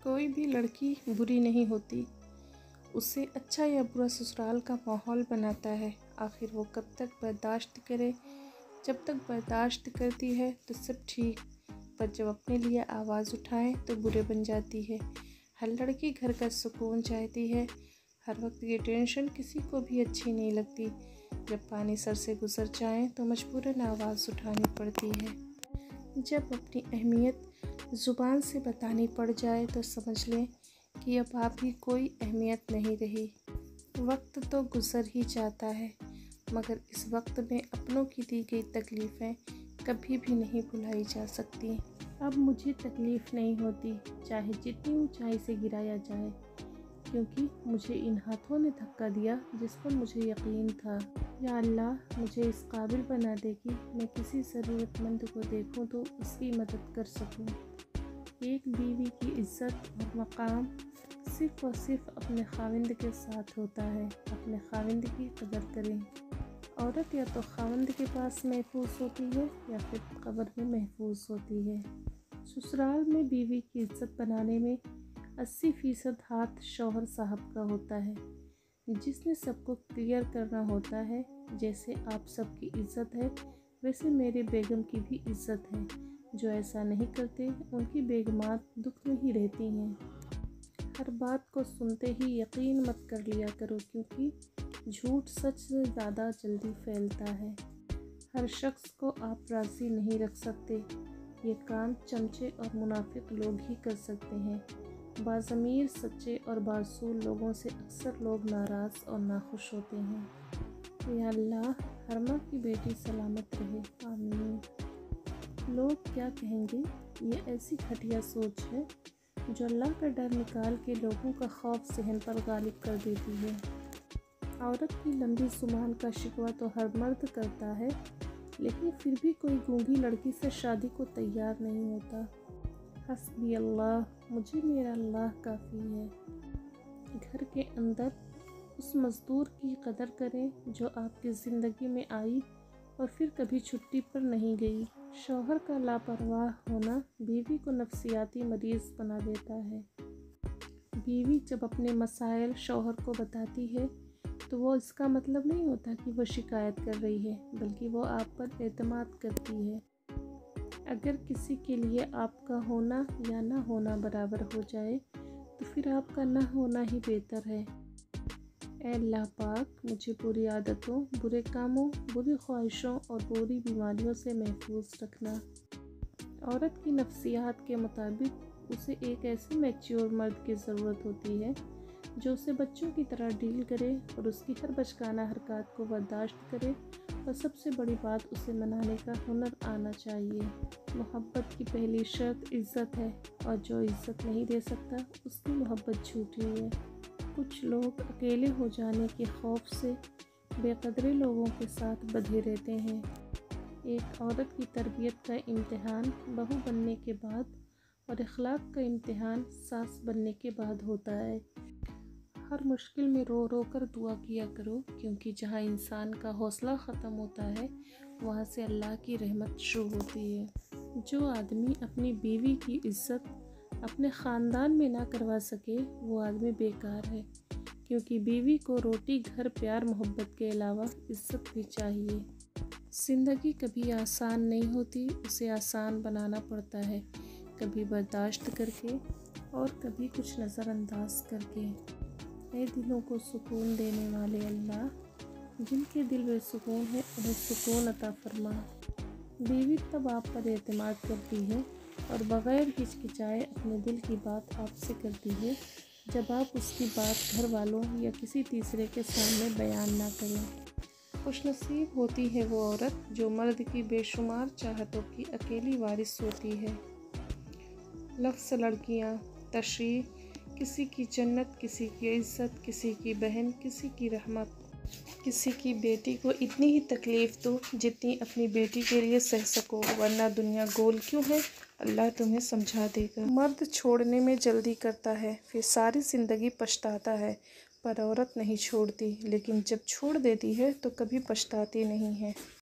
कोई भी लड़की बुरी नहीं होती, उसे अच्छा या बुरा ससुराल का माहौल बनाता है। आखिर वो कब तक बर्दाश्त करे? जब तक बर्दाश्त करती है तो सब ठीक, पर जब अपने लिए आवाज़ उठाए तो बुरे बन जाती है। हर लड़की घर का सुकून चाहती है, हर वक्त की टेंशन किसी को भी अच्छी नहीं लगती। जब पानी सर से गुजर जाए तो मजबूरन आवाज़ उठानी पड़ती है। जब अपनी अहमियत ज़ुबान से बतानी पड़ जाए तो समझ लें कि अब आपकी कोई अहमियत नहीं रही। वक्त तो गुज़र ही जाता है, मगर इस वक्त में अपनों की दी गई तकलीफ़ें कभी भी नहीं भुलाई जा सकती। अब मुझे तकलीफ़ नहीं होती, चाहे जितनी ऊंचाई से गिराया जाए, क्योंकि मुझे इन हाथों ने धक्का दिया जिस पर मुझे यकीन था। या अल्लाह, मुझे इस काबिल बना दे कि मैं किसी ज़रूरतमंद को देखूं तो उसकी मदद कर सकूं। एक बीवी की इज़्ज़त और मकाम सिर्फ़ और सिर्फ अपने खाविंद के साथ होता है। अपने खाविंद की कदर करें। औरत या तो खाविंद के पास महफूज होती है या फिर कब्र में महफूज होती है। ससुराल में बीवी की इज़्ज़त बनाने में 80% हाथ शौहर साहब का होता है, जिसने सबको क्लियर करना होता है। जैसे आप सबकी इज़्ज़त है, वैसे मेरे बेगम की भी इज़्ज़त है। जो ऐसा नहीं करते उनकी बेगमात दुख में ही रहती हैं। हर बात को सुनते ही यकीन मत कर लिया करो, क्योंकि झूठ सच से ज़्यादा जल्दी फैलता है। हर शख्स को आप राज़ी नहीं रख सकते। ये काम चमचे और मुनाफिक लोग ही कर सकते हैं। बाज़मीर, सच्चे और बासूल लोगों से अक्सर लोग नाराज़ और नाखुश होते हैं। या अल्लाह, हर माँ की बेटी सलामत रहे, आमीन। लोग क्या कहेंगे, ये ऐसी घटिया सोच है जो अल्लाह का डर निकाल के लोगों का खौफ सहन पर गालिब कर देती है। औरत की लंबी जुबान का शिकवा तो हर मर्द करता है, लेकिन फिर भी कोई गूंगी लड़की से शादी को तैयार नहीं होता। हस्बी अल्लाह, मुझे मेरा अल्लाह काफ़ी है। घर के अंदर उस मज़दूर की कदर करें जो आपकी ज़िंदगी में आई और फिर कभी छुट्टी पर नहीं गई। शौहर का लापरवाह होना बीवी को नफ्सियाती मरीज़ बना देता है। बीवी जब अपने मसाइल शौहर को बताती है तो वो इसका मतलब नहीं होता कि वो शिकायत कर रही है, बल्कि वो आप पर एतमाद करती है। अगर किसी के लिए आपका होना या ना होना बराबर हो जाए तो फिर आपका ना होना ही बेहतर है। ऐ अल्लाह पाक, मुझे बुरी आदतों, बुरे कामों, बुरी ख्वाहिशों और बुरी बीमारियों से महफूज रखना। औरत की नफ्सियात के मुताबिक उसे एक ऐसे मैच्योर मर्द की ज़रूरत होती है जो उसे बच्चों की तरह डील करे और उसकी हर बचकाना हरकत को बर्दाश्त करे, और सबसे बड़ी बात, उसे मनाने का हुनर आना चाहिए। मोहब्बत की पहली शर्त इज़्ज़त है, और जो इज़्ज़त नहीं दे सकता उसकी मोहब्बत झूठी है। कुछ लोग अकेले हो जाने के खौफ से बेकदरे लोगों के साथ बंधे रहते हैं। एक औरत की तरबियत का इम्तिहान बहू बनने के बाद और अखलाक का इम्तिहान सास बनने के बाद होता है। हर मुश्किल में रो रो कर दुआ किया करो, क्योंकि जहाँ इंसान का हौसला ख़त्म होता है वहाँ से अल्लाह की रहमत शुरू होती है। जो आदमी अपनी बीवी की इज़्ज़त अपने ख़ानदान में ना करवा सके वो आदमी बेकार है, क्योंकि बीवी को रोटी, घर, प्यार, मोहब्बत के अलावा इज़्ज़त भी चाहिए। ज़िंदगी कभी आसान नहीं होती, उसे आसान बनाना पड़ता है, कभी बर्दाश्त करके और कभी कुछ नज़रअंदाज करके। ऐ दिलों को सुकून देने वाले अल्लाह, जिनके दिल में सुकून है उन्हें सुकून अता फरमा। बीवी तब आप पर एतमाद करती है और बग़ैर हिचकिचाए अपने दिल की बात आपसे करती है जब आप उसकी बात घर वालों या किसी तीसरे के सामने बयान ना करें। खुशनसीब होती है वो औरत जो मर्द की बेशुमार चाहतों की अकेली वारिस होती है। लफ्ज़ लड़कियाँ, तशरीह, किसी की जन्नत, किसी की इज़्ज़त, किसी की बहन, किसी की रहमत। किसी की बेटी को इतनी ही तकलीफ़ दो जितनी अपनी बेटी के लिए सह सको, वरना दुनिया गोल क्यों है, अल्लाह तुम्हें समझा देगा। मर्द छोड़ने में जल्दी करता है, फिर सारी ज़िंदगी पछताता है, पर औरत नहीं छोड़ती, लेकिन जब छोड़ देती है तो कभी पछताती नहीं है।